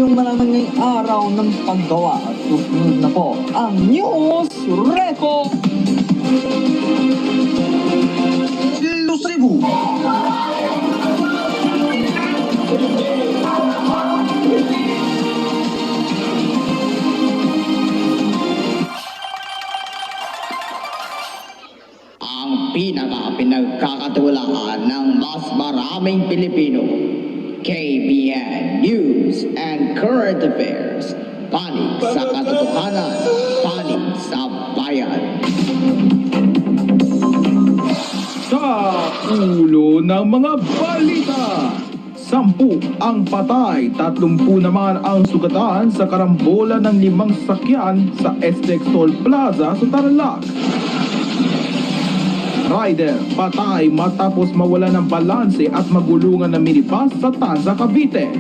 Yung malamang ngayong araw ng paggawa at susunod na po ang News Reco Cebu. Ang pinagkakatulaan ng mas maraming Pilipino. KBN News and Current Affairs. Panig sa katotohanan, panig sa bayan. Sa ulo ng mga balita, 10 ang patay, 30 naman ang sugatan sa karambola ng 5 sasakyan sa STX Toll Plaza sa Tarlac. Rider patay matapos mawala ng balanse at magulungan ng minibus sa Tanza, Cavite.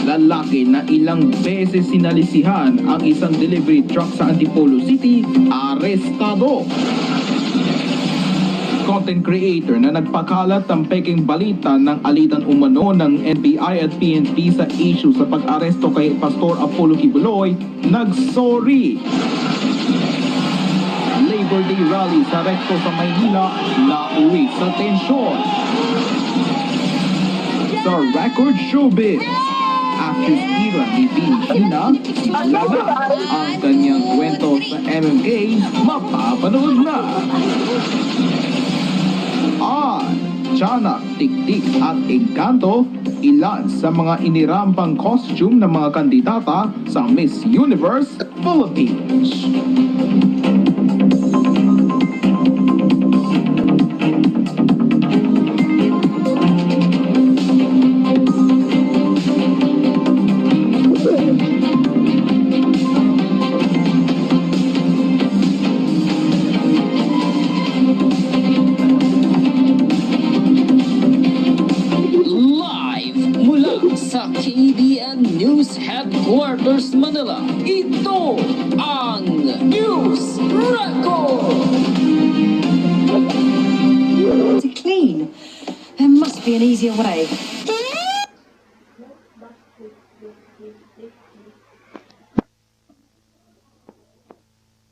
Lalaki na ilang beses sinalisihan ang isang delivery truck sa Antipolo City, arestado. Content creator na nagpakalat ng peking balita ng alitan umano ng NBI at PNP sa issue sa pag-aresto kay Pastor Apollo Kibuloy, nagsorry. Labor Day Rally sa Recto sa Maynila, nauwi sa tensyon. Sa Record Showbiz, actress Ira Divina, lala ang kanyang kwento sa MMA, mapapanood na. At Tiyanak, Tiktik at Engkanto, ilan sa mga inirampang costume ng mga kandidata sa Miss Universe Philippines. Sa KBN News Headquarters Manila, ito ang News Record! To clean. There must be an easier way.